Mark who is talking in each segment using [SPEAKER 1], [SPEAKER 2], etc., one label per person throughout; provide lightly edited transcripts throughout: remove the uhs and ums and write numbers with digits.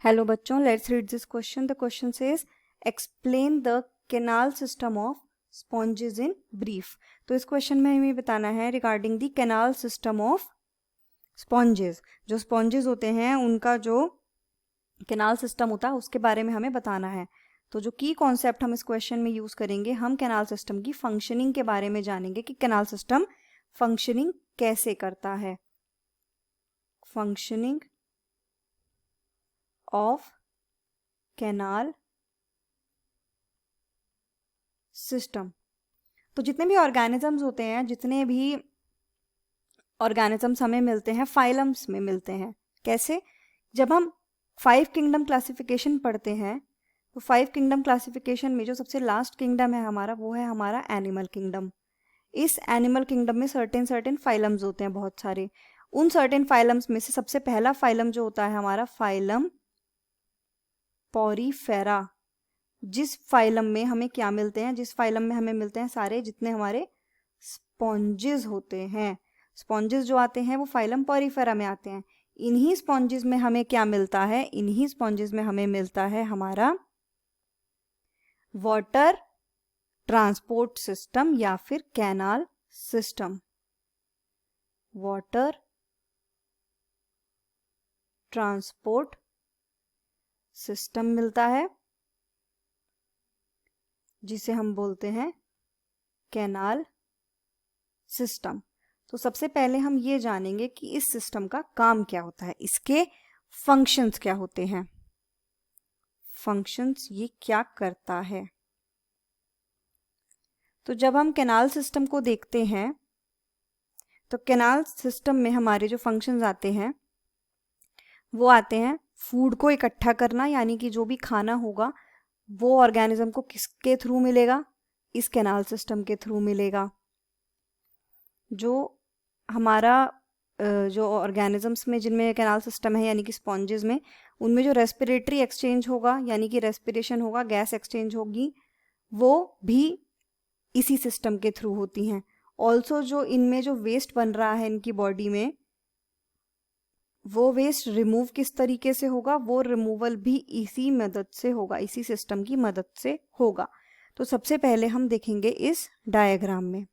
[SPEAKER 1] Hello बच्चों, let's read this question. The question says explain the canal system of sponges in brief. तो इस question में हमें बताना है regarding the canal system of sponges. जो स्पॉन्जेस होते हैं उनका जो कैनाल सिस्टम होता है उसके बारे में हमें बताना है। तो जो की कॉन्सेप्ट हम इस क्वेश्चन में यूज करेंगे, हम कैनाल सिस्टम की फंक्शनिंग के बारे में जानेंगे कि कैनाल सिस्टम फंक्शनिंग कैसे करता है। Functioning of canal system. तो जितने भी ऑर्गेनिजम्स होते हैं, जितने भी ऑर्गेनिजम्स हमें मिलते हैं फाइलम्स में मिलते हैं। कैसे? जब हम 5 किंगडम क्लासिफिकेशन पढ़ते हैं तो 5 किंगडम क्लासिफिकेशन में जो सबसे लास्ट किंगडम है हमारा, वो है हमारा एनिमल किंगडम। इस एनिमल किंगडम में सर्टेन फाइलम्स होते हैं, बहुत सारे। उन सर्टेन फाइलम्स में से सबसे पहला फाइलम जो होता है हमारा फाइलम पॉरीफेरा। जिस फाइलम में हमें क्या मिलते हैं, जिस फाइलम में हमें मिलते हैं सारे जितने हमारे स्पॉन्जेस होते हैं। स्पॉन्जेस जो आते हैं वो फाइलम पॉरीफेरा में आते हैं। इन्हीं स्पॉन्जेस में हमें क्या मिलता है, इन्हीं स्पॉन्जेस में हमें मिलता है हमारा वाटर ट्रांसपोर्ट सिस्टम या फिर canal system. Water transport system मिलता है जिसे हम बोलते हैं कैनाल सिस्टम। तो सबसे पहले हम ये जानेंगे कि इस सिस्टम का काम क्या होता है, इसके फंक्शंस क्या होते हैं। फंक्शंस ये क्या करता है। तो जब हम कैनाल सिस्टम को देखते हैं तो कैनाल सिस्टम में हमारे जो फंक्शंस आते हैं वो आते हैं फूड को इकट्ठा करना, यानी कि जो भी खाना होगा वो ऑर्गेनिज्म को किसके थ्रू मिलेगा, इस कैनाल सिस्टम के थ्रू मिलेगा। जो हमारा जो ऑर्गेनिजम्स में जिनमें कैनाल सिस्टम है यानी कि स्पॉन्जेस में, उनमें जो रेस्पिरेटरी एक्सचेंज होगा यानी कि रेस्पिरेशन होगा, गैस एक्सचेंज होगी, वो भी इसी सिस्टम के थ्रू होती हैं। ऑल्सो जो इनमें जो वेस्ट बन रहा है इनकी बॉडी में, वो वेस्ट रिमूव किस तरीके से होगा, वो रिमूवल भी इसी मदद से होगा, इसी सिस्टम की मदद से होगा। तो सबसे पहले हम देखेंगे इस डायग्राम में,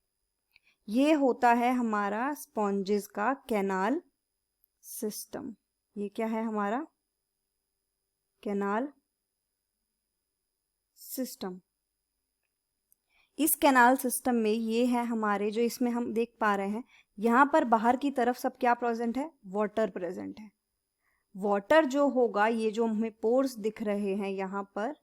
[SPEAKER 1] ये होता है हमारा स्पॉन्जेस का कैनाल सिस्टम। ये क्या है हमारा कैनाल सिस्टम। इस कैनाल सिस्टम में ये है हमारे, जो इसमें हम देख पा रहे हैं यहाँ पर बाहर की तरफ सब क्या प्रेजेंट है, वाटर प्रेजेंट है। वाटर जो होगा, ये जो हमें पोर्स दिख रहे हैं यहाँ पर,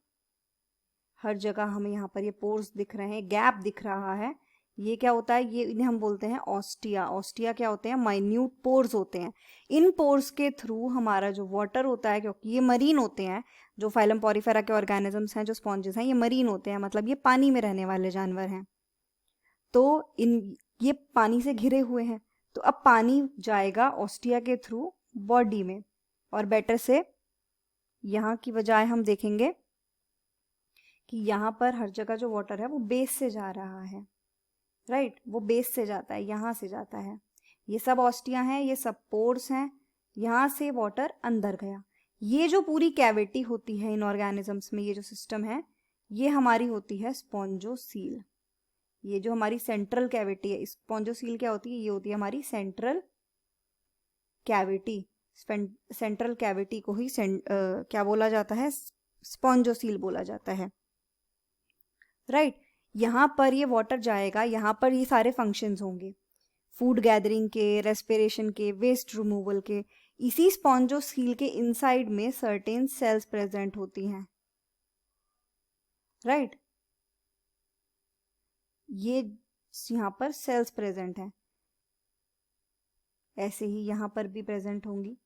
[SPEAKER 1] हर जगह हमें यहाँ पर ये पोर्स दिख रहे हैं, गैप दिख रहा है, ये क्या होता है, ये इन्हें हम बोलते हैं ऑस्टिया। ऑस्टिया क्या होते हैं, माइन्यूट पोर्स होते हैं। इन पोर्स के थ्रू हमारा जो वाटर होता है, क्योंकि ये मरीन होते हैं, जो फाइलम पॉरीफेरा के ऑर्गेनिजम्स हैं, जो स्पॉन्जेस हैं, ये मरीन होते हैं, मतलब ये पानी में रहने वाले जानवर हैं। तो ये पानी से घिरे हुए हैं, तो अब पानी जाएगा ऑस्टिया के थ्रू बॉडी में, और बेटर से यहाँ की बजाय हम देखेंगे कि यहाँ पर हर जगह जो वाटर है वो बेस से जा रहा है, राइट, वो बेस से जाता है, यहाँ से जाता है। ये सब ऑस्टिया हैं, ये सब पोर्स हैं, यहाँ से वाटर अंदर गया। ये जो पूरी कैविटी होती है इन ऑर्गेनिजम्स में, ये जो सिस्टम है, ये हमारी होती है स्पॉन्जोसील। ये जो हमारी सेंट्रल कैविटी है, स्पॉन्जोसील क्या होती है, ये होती है हमारी सेंट्रल कैविटी। सेंट्रल कैविटी को ही क्या बोला जाता है, स्पॉन्जोसील बोला जाता है, राइट। यहाँ पर ये वाटर जाएगा, यहाँ पर ये सारे फंक्शंस होंगे, फूड गैदरिंग के, रेस्पिरेशन के, वेस्ट रिमूवल के। इसी स्पॉन्जोसील के इनसाइड में सर्टेन सेल्स प्रेजेंट होती हैं, राइट। ये यहाँ पर सेल्स प्रेजेंट हैं, ऐसे ही यहाँ पर भी प्रेजेंट होंगी।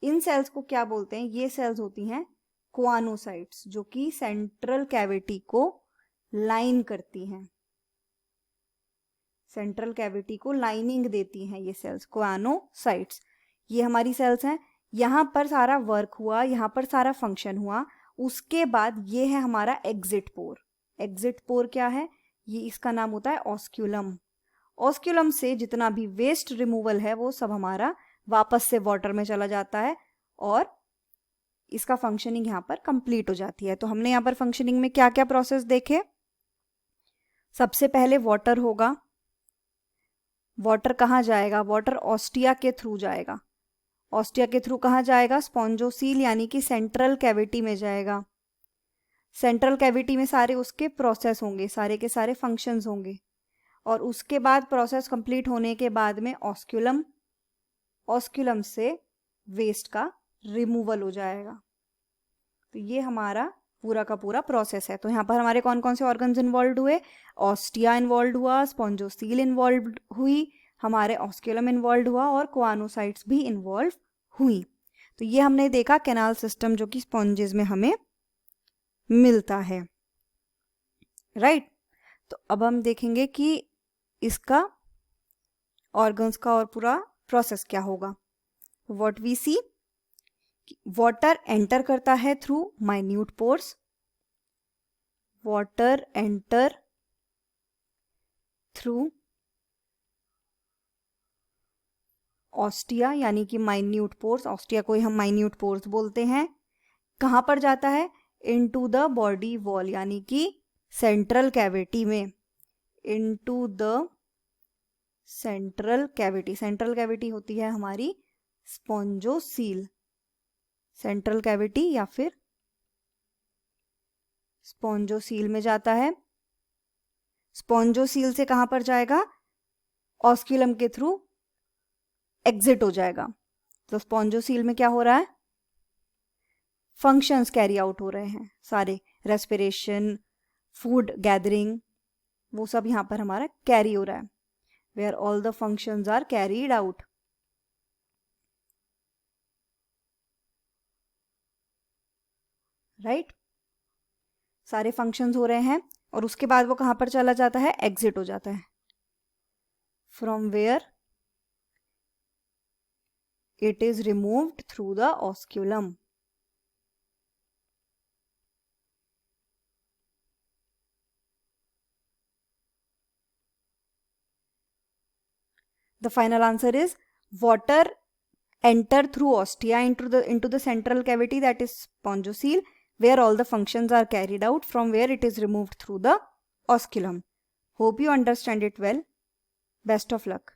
[SPEAKER 1] इन सेल्स को क्या बोलते हैं, ये सेल्स होती हैं कोआनोसाइट्स, जो कि सेंट्रल कैविटी को लाइन करती हैं, सेंट्रल कैविटी को लाइनिंग देती हैं ये सेल्स, कोआनोसाइट्स। ये हमारी सेल्स हैं। यहाँ पर सारा वर्क हुआ, यहाँ पर सारा फंक्शन हुआ, उसके बाद ये है हमारा एग्जिट पोर। एग्जिट पोर क्या है, ये इसका नाम होता है ऑस्क्यूलम। ऑस्क्यूलम से जितना भी वेस्ट रिमूवल है वो सब हमारा वापस से वाटर में चला जाता है, और इसका फंक्शनिंग यहाँ पर कंप्लीट हो जाती है। तो हमने यहाँ पर फंक्शनिंग में क्या क्या प्रोसेस देखे। सबसे पहले वाटर होगा। वाटर कहाँ जाएगा? वाटर ऑस्टिया के थ्रू जाएगा। ऑस्टिया के थ्रू कहाँ जाएगा? स्पॉन्जोसील यानी कि सेंट्रल कैविटी में जाएगा। सेंट्रल कैविटी में सारे उसके प्रोसेस होंगे, सारे के सारे फंक्शंस होंगे। और उसके बाद प्रोसेस कंप्लीट होने के बाद में ऑस्क्यूलम, ऑस्क्यूलम से वेस्ट का रिमूवल हो जाएगा। तो ये हमारा पूरा का पूरा प्रोसेस है। तो यहाँ पर हमारे कौन कौन से ऑर्गन्स इन्वॉल्व हुए? ऑस्टिया इन्वॉल्व हुआ, स्पॉन्जोसील इन्वॉल्व हुई, हमारे ऑस्क्यूलम इन्वॉल्व हुआ और कोआनोसाइट्स भी इन्वॉल्व हुई। तो ये हमने देखा कैनाल सिस्टम जो कि स्पॉन्जेस में हमें मिलता है, राइट। तो अब हम देखेंगे कि इसका ऑर्गन्स का और पूरा प्रोसेस क्या होगा। What we see, water enter करता है through minute pores. Water enter through ostia यानी कि माइन्यूट पोर्स, ऑस्टिया को ही हम माइन्यूट पोर्स बोलते हैं। कहाँ पर जाता है? इनटू द बॉडी वॉल यानी कि सेंट्रल कैविटी में। Into the central cavity, central cavity होती है हमारी स्पॉन्जोसील, सेंट्रल कैविटी या फिर स्पॉन्जोसील में जाता है। स्पॉन्जोसील से कहां पर जाएगा? ऑस्क्यूलम के थ्रू एग्जिट हो जाएगा। तो स्पॉन्जोसील में क्या हो रहा है? फंक्शंस कैरी आउट हो रहे हैं सारे, रेस्पिरेशन, फूड गैदरिंग, वो सब यहां पर हमारा कैरी हो रहा है। Where all the functions are carried out. Right, सारे फंक्शंस हो रहे हैं और उसके बाद वो कहां पर चला जाता है? एग्जिट हो जाता है। From where it is removed through the osculum. The final answer is water enter through ostia into the central cavity, that is spongocoel, where all the functions are carried out, from where it is removed through the osculum. Hope you understand it well. Best of luck.